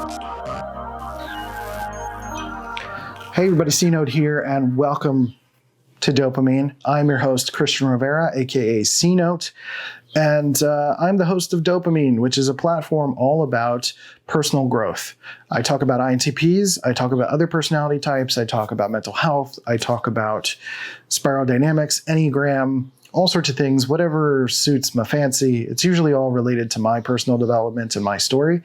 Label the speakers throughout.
Speaker 1: Hey everybody, C.Note here, and welcome to Dopamine. I'm your host, Christian Rivera, aka C.Note, and I'm the host of Dopamine, which is a platform all about personal growth. I talk about INTPs, I talk about other personality types, I talk about mental health, I talk about spiral dynamics, Enneagram, all sorts of things, whatever suits my fancy. It's usually all related to my personal development and my story.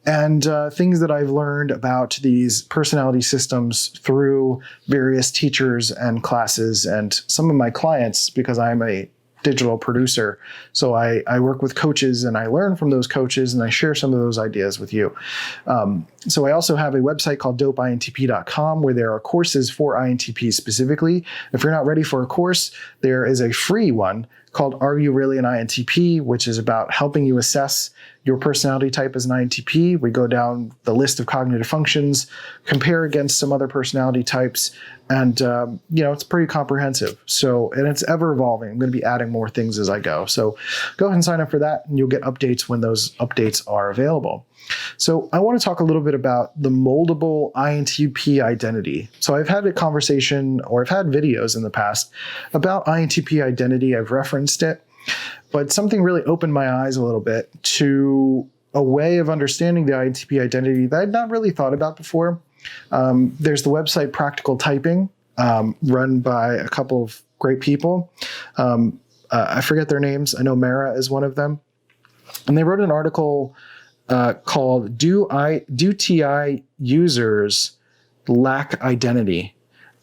Speaker 1: And things that I've learned about these personality systems through various teachers and classes and some of my clients, because I'm a digital producer. So I work with coaches and I learn from those coaches and I share some of those ideas with you. So I also have a website called dopeintp.com where there are courses for INTPs specifically. If you're not ready for a course, there is a free one called Are You Really an INTP, which is about helping you assess your personality type as an INTP. We go down the list of cognitive functions, compare against some other personality types, and it's pretty comprehensive. And it's ever evolving. I'm going to be adding more things as I go. So go ahead and sign up for that, and you'll get updates when those updates are available. So I want to talk a little bit about the Moldable INTP Identity. So I've had a conversation, or I've had videos in the past about INTP identity. I've referenced it, but something really opened my eyes a little bit to a way of understanding the INTP identity that I'd not really thought about before. There's the website Practical Typing, run by a couple of great people. I forget their names. I know Mara is one of them. And they wrote an article called Do TI Users Lack Identity?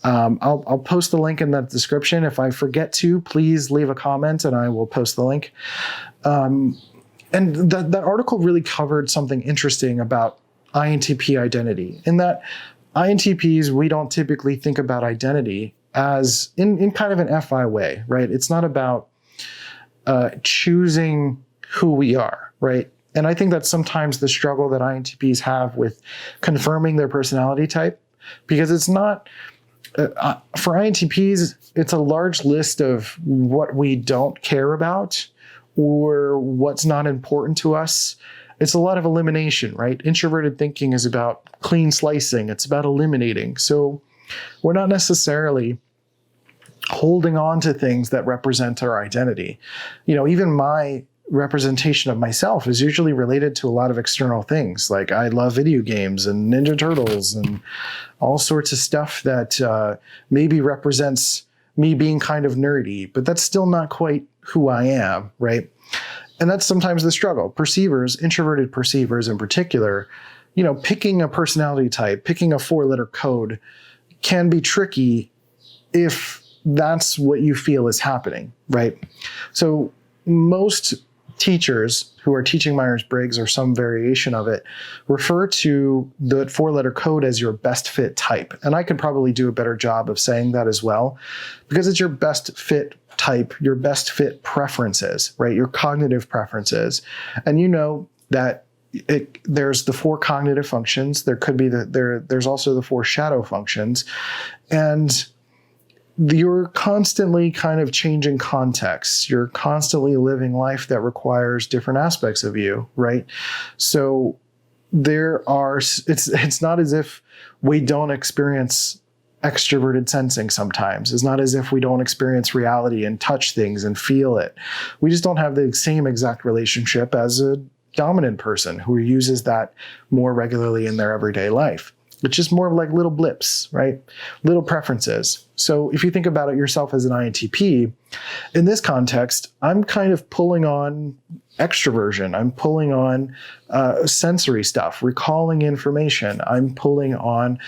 Speaker 1: I'll post the link in the description. If I forget to, please leave a comment and I will post the link. And that article really covered something interesting about INTP identity, in that INTPs, we don't typically think about identity as in kind of an FI way, right? It's not about choosing who we are, right? And I think that's sometimes the struggle that INTPs have with confirming their personality type, because it's not, for INTPs, it's a large list of what we don't care about or what's not important to us. It's a lot of elimination, right? Introverted thinking is about clean slicing. It's about eliminating. So we're not necessarily holding on to things that represent our identity. Even my representation of myself is usually related to a lot of external things. Like I love video games and Ninja Turtles and all sorts of stuff that maybe represents me being kind of nerdy, but that's still not quite who I am, right? And that's sometimes the struggle. Perceivers, introverted perceivers in particular, picking a personality type, picking a 4-letter code can be tricky if that's what you feel is happening, right? So most teachers who are teaching Myers-Briggs or some variation of it refer to the 4-letter code as your best fit type. And I could probably do a better job of saying that as well, because it's your best fit type, your best fit preferences, right? Your cognitive preferences. And that there's the 4 cognitive functions. There could be there's also the 4 shadow functions. And you're constantly kind of changing contexts. You're constantly living life that requires different aspects of you, right? So it's not as if we don't experience extroverted sensing sometimes. It's not as if we don't experience reality and touch things and feel it. We just don't have the same exact relationship as a dominant person who uses that more regularly in their everyday life. It's just more of like little blips, right? Little preferences. So if you think about it yourself as an INTP, in this context, I'm kind of pulling on extroversion. I'm pulling on sensory stuff, recalling information. I'm pulling on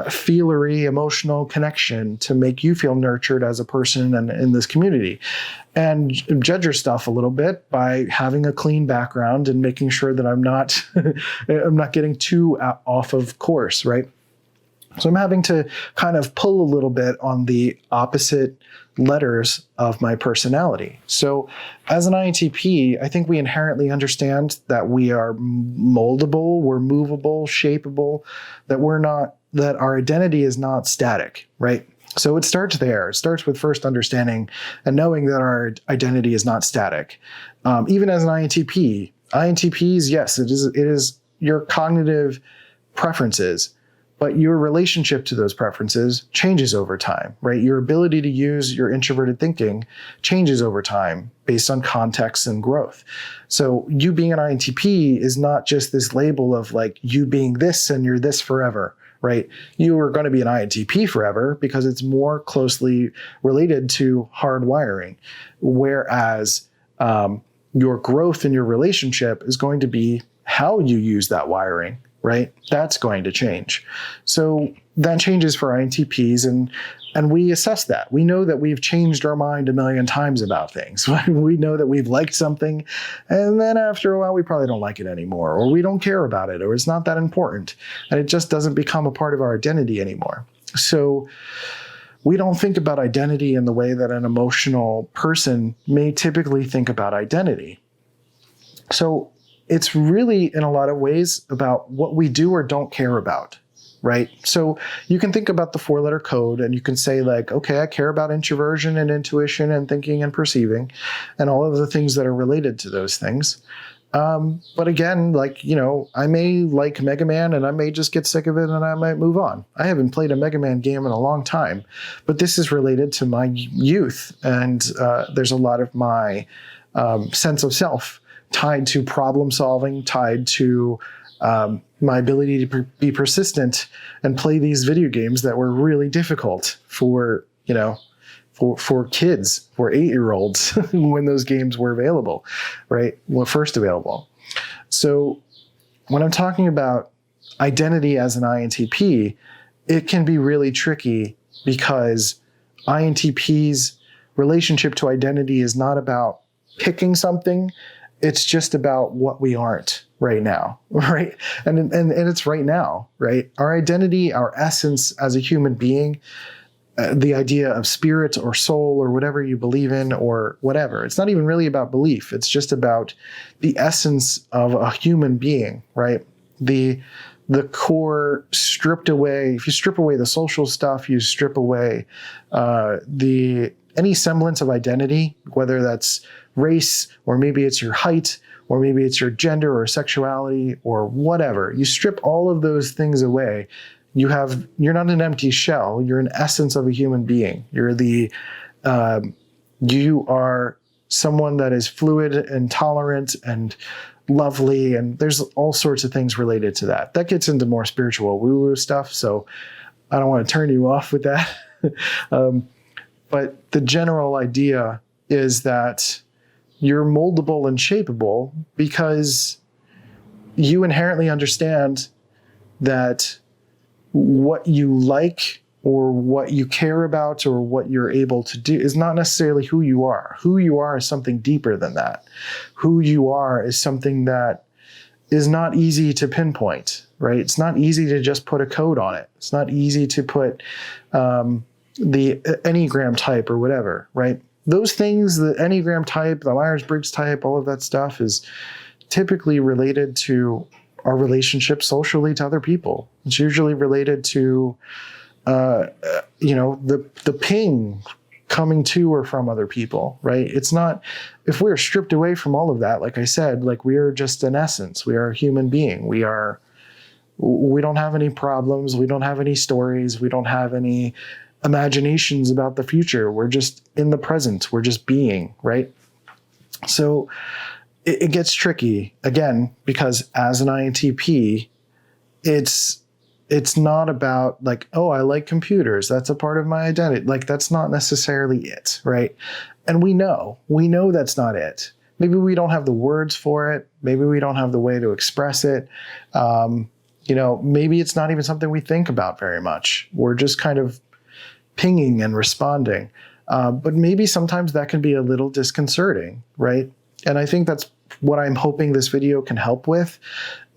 Speaker 1: feelery emotional connection to make you feel nurtured as a person and in this community. And judge your stuff a little bit by having a clean background and making sure that I'm not getting too off of course, right? So I'm having to kind of pull a little bit on the opposite letters of my personality. So as an INTP, I think we inherently understand that we are moldable, we're movable, shapeable, that our identity is not static, right? So it starts there. It starts with first understanding and knowing that our identity is not static. Even as an INTP, INTPs, yes, it is your cognitive preferences, but your relationship to those preferences changes over time, right? Your ability to use your introverted thinking changes over time based on context and growth. So you being an INTP is not just this label of like you being this and you're this forever, right? You are going to be an INTP forever because it's more closely related to hardwiring, whereas your growth in your relationship is going to be how you use that wiring, right? That's going to change. So that changes for INTPs, and we assess that. We know that we've changed our mind a million times about things. We know that we've liked something, and then after a while, we probably don't like it anymore, or we don't care about it, or it's not that important, and it just doesn't become a part of our identity anymore. So we don't think about identity in the way that an emotional person may typically think about identity. So it's really, in a lot of ways, about what we do or don't care about, right? So you can think about the 4-letter code and you can say like, okay, I care about introversion and intuition and thinking and perceiving and all of the things that are related to those things. But again, like, you know, I may like Mega Man and I may just get sick of it and I might move on. I haven't played a Mega Man game in a long time, but this is related to my youth. And there's a lot of my sense of self tied to problem solving, tied to my ability to be persistent and play these video games that were really difficult for, you know, for kids, for 8-year-olds when those games were available, right? Well, first available. So when I'm talking about identity as an INTP, it can be really tricky because INTP's relationship to identity is not about picking something. It's just about what we aren't right now, right? And it's right now, right? Our identity, our essence as a human being, the idea of spirit or soul or whatever you believe in or whatever. It's not even really about belief. It's just about the essence of a human being, right? The core stripped away. If you strip away the social stuff, you strip away any semblance of identity, whether that's race, or maybe it's your height, or maybe it's your gender or sexuality or whatever. You strip all of those things away. You're not an empty shell. You're an essence of a human being. You are someone that is fluid and tolerant and lovely. And there's all sorts of things related to that. That gets into more spiritual woo-woo stuff. So I don't want to turn you off with that. But the general idea is that you're moldable and shapeable because you inherently understand that what you like or what you care about or what you're able to do is not necessarily who you are. Who you are is something deeper than that. Who you are is something that is not easy to pinpoint, right? It's not easy to just put a code on it. It's not easy to put the Enneagram type or whatever, right? Those things, the Enneagram type, the Myers-Briggs type, all of that stuff is typically related to our relationship socially to other people. It's usually related to, the ping coming to or from other people, right? It's not, if we're stripped away from all of that, like I said, like we are just an essence. We are a human being. We don't have any problems. We don't have any stories. We don't have any imaginations about the future. We're just in the present. We're just being, right? So it gets tricky again, because as an INTP, it's not about like, oh, I like computers. That's a part of my identity. Like that's not necessarily it, right? And we know that's not it. Maybe we don't have the words for it. Maybe we don't have the way to express it. Maybe it's not even something we think about very much. We're just kind of pinging and responding. But maybe sometimes that can be a little disconcerting, right? And I think that's what I'm hoping this video can help with,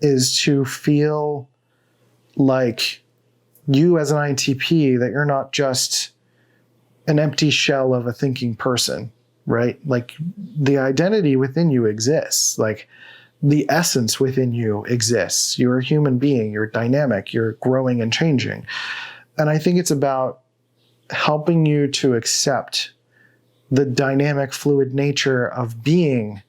Speaker 1: is to feel like you as an INTP, that you're not just an empty shell of a thinking person, right? Like the identity within you exists. Like the essence within you exists. You're a human being. You're dynamic. You're growing and changing. And I think it's about helping you to accept the dynamic, fluid nature of being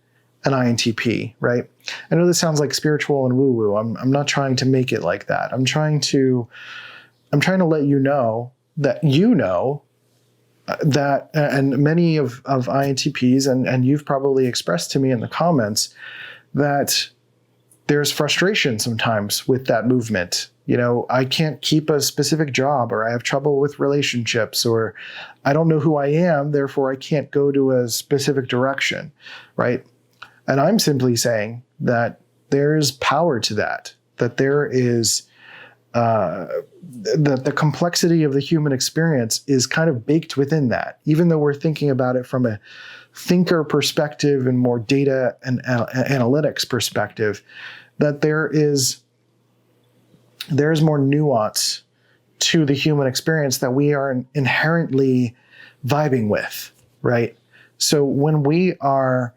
Speaker 1: an INTP, right? I know this sounds like spiritual and woo-woo. I'm not trying to make it like that. I'm trying to let you know that that, and many of INTPs, and you've probably expressed to me in the comments, that there's frustration sometimes with that movement. I can't keep a specific job, or I have trouble with relationships, or I don't know who I am, therefore I can't go to a specific direction, right? And I'm simply saying that there is power to that there is the complexity of the human experience is kind of baked within that, even though we're thinking about it from a thinker perspective and more data and analytics perspective, that there's more nuance to the human experience that we are inherently vibing with, right? So when we are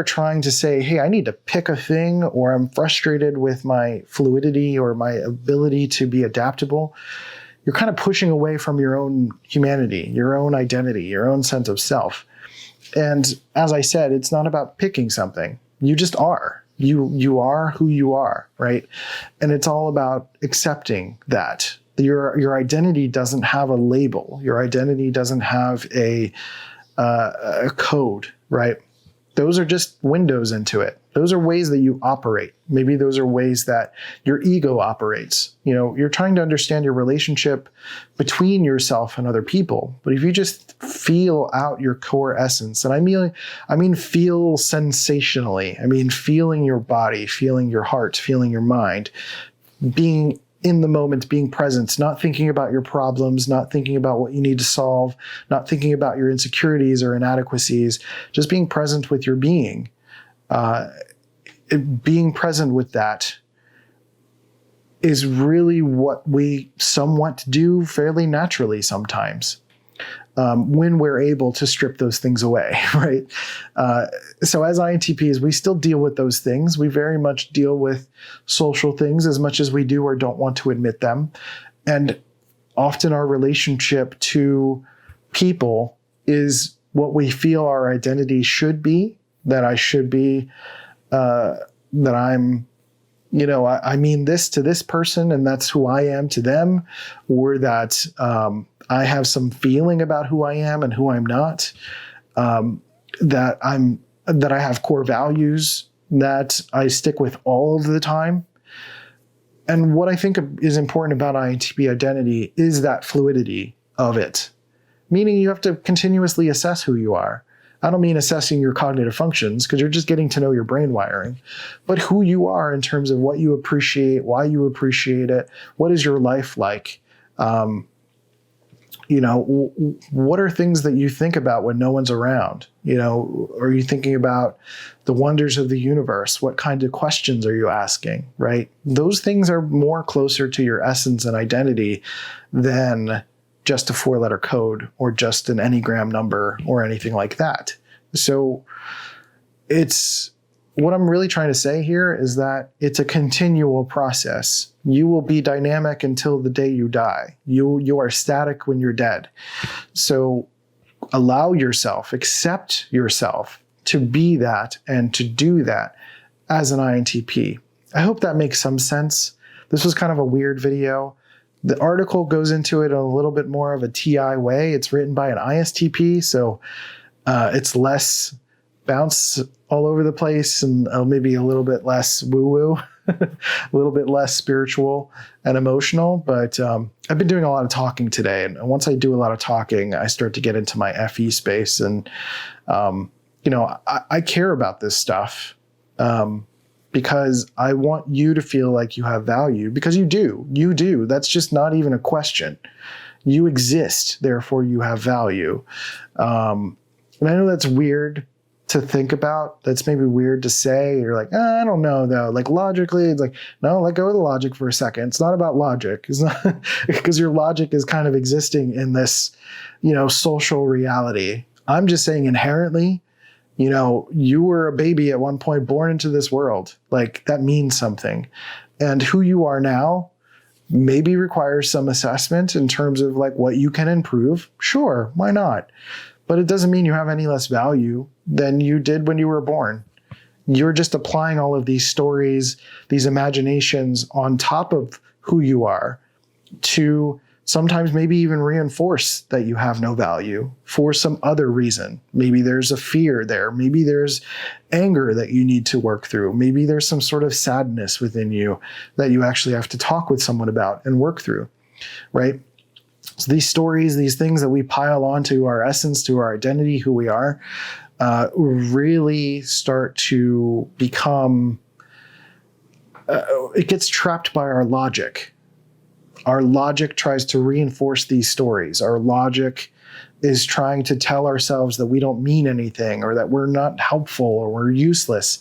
Speaker 1: trying to say, hey, I need to pick a thing, or I'm frustrated with my fluidity or my ability to be adaptable, you're kind of pushing away from your own humanity, your own identity, your own sense of self. And as I said, it's not about picking something. You just are. You are who you are, right? And it's all about accepting that. Your identity doesn't have a label. Your identity doesn't have a code, right? Those are just windows into it. Those are ways that you operate. Maybe those are ways that your ego operates. You're trying to understand your relationship between yourself and other people. But if you just feel out your core essence, and I mean feel sensationally. I mean feeling your body, feeling your heart, feeling your mind, being in the moment, being present, not thinking about your problems, not thinking about what you need to solve, not thinking about your insecurities or inadequacies, just being present with your being. Being present with that is really what we somewhat do fairly naturally sometimes, when we're able to strip those things away, right? So as INTPs, we still deal with those things. We very much deal with social things as much as we do or don't want to admit them. And often our relationship to people is what we feel our identity should be, that I should be, that I'm, I mean this to this person and that's who I am to them, or that I have some feeling about who I am and who I'm not, that I have core values that I stick with all of the time. And what I think is important about INTP identity is that fluidity of it, meaning you have to continuously assess who you are. I don't mean assessing your cognitive functions, because you're just getting to know your brain wiring, but who you are in terms of what you appreciate, why you appreciate it, what is your life like? What are things that you think about when no one's around? Are you thinking about the wonders of the universe? What kind of questions are you asking, right? Those things are more closer to your essence and identity than just a 4-letter code or just an Enneagram number or anything like that. So what I'm really trying to say here is that it's a continual process. You will be dynamic until the day you die. You are static when you're dead. So allow yourself, accept yourself to be that and to do that as an INTP. I hope that makes some sense. This was kind of a weird video. The article goes into it in a little bit more of a TI way. It's written by an ISTP, so it's less bounce all over the place and maybe a little bit less woo-woo, a little bit less spiritual and emotional. But I've been doing a lot of talking today. And once I do a lot of talking, I start to get into my FE space. And, I care about this stuff because I want you to feel like you have value, because you do. You do. That's just not even a question. You exist, therefore you have value. And I know that's weird to think about. That's maybe weird to say. You're like, I don't know though. Like logically, it's like, no, let go of the logic for a second. It's not about logic. It's not because your logic is kind of existing in this, social reality. I'm just saying inherently, you were a baby at one point born into this world. Like that means something. And who you are now maybe requires some assessment in terms of like what you can improve. Sure, why not? But it doesn't mean you have any less value than you did when you were born. you're just applying all of these stories, these imaginations on top of who you are to sometimes maybe even reinforce that you have no value for some other reason. Maybe there's a fear there. Maybe there's anger that you need to work through. Maybe there's some sort of sadness within you that you actually have to talk with someone about and work through, right? So these stories, these things that we pile onto our essence, to our identity, who we are, really start to become, it gets trapped by our logic. Our logic tries to reinforce these stories. Our logic is trying to tell ourselves that we don't mean anything, or that we're not helpful, or we're useless.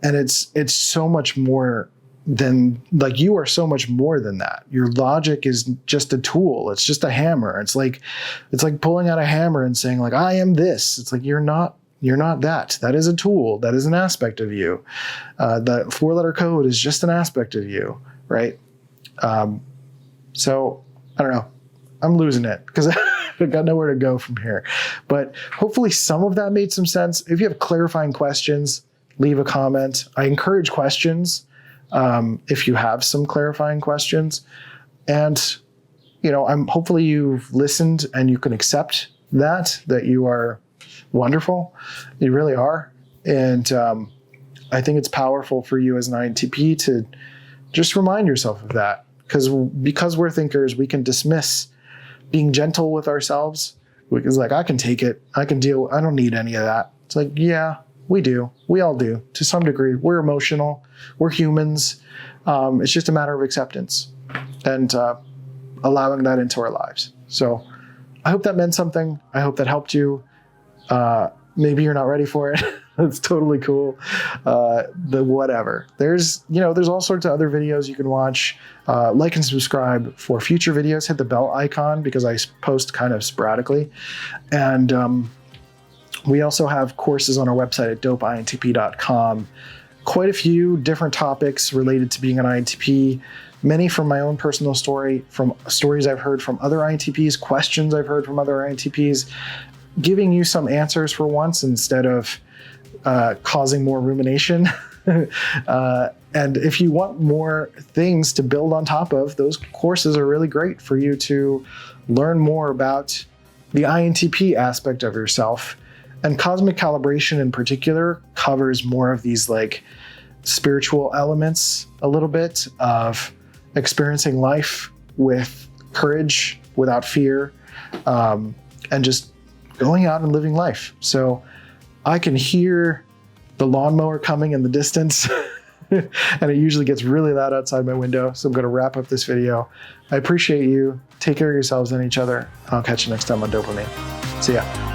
Speaker 1: And it's so much more than, like, you are so much more than that. Your logic is just a tool. It's just a hammer. It's like pulling out a hammer and saying, like, I am this. It's like, you're not that. That is a tool. That is an aspect of you. The 4-letter code is just an aspect of you, right? So I don't know. I'm losing it because I've got nowhere to go from here. But hopefully some of that made some sense. If you have clarifying questions, leave a comment. I encourage questions if you have some clarifying questions. And, hopefully you've listened and you can accept that you are wonderful. You really are. And I think it's powerful for you as an INTP to just remind yourself of that. Because we're thinkers, we can dismiss being gentle with ourselves. It's like, I can take it. I can deal. I don't need any of that. It's like, yeah, we do. We all do to some degree. We're emotional. We're humans. It's just a matter of acceptance and allowing that into our lives. So I hope that meant something. I hope that helped you. Maybe you're not ready for it. That's totally cool. Whatever. There's all sorts of other videos you can watch. Like and subscribe for future videos. Hit the bell icon because I post kind of sporadically. And we also have courses on our website at dopeintp.com. Quite a few different topics related to being an INTP. Many from my own personal story, from stories I've heard from other INTPs, questions I've heard from other INTPs, giving you some answers for once instead of causing more rumination. And if you want more things to build on top of, those courses are really great for you to learn more about the INTP aspect of yourself. And cosmic calibration in particular covers more of these like spiritual elements, a little bit of experiencing life with courage, without fear, and just going out and living life. So I can hear the lawnmower coming in the distance and it usually gets really loud outside my window. So I'm going to wrap up this video. I appreciate you. Take care of yourselves and each other. I'll catch you next time on Dopamine. See ya.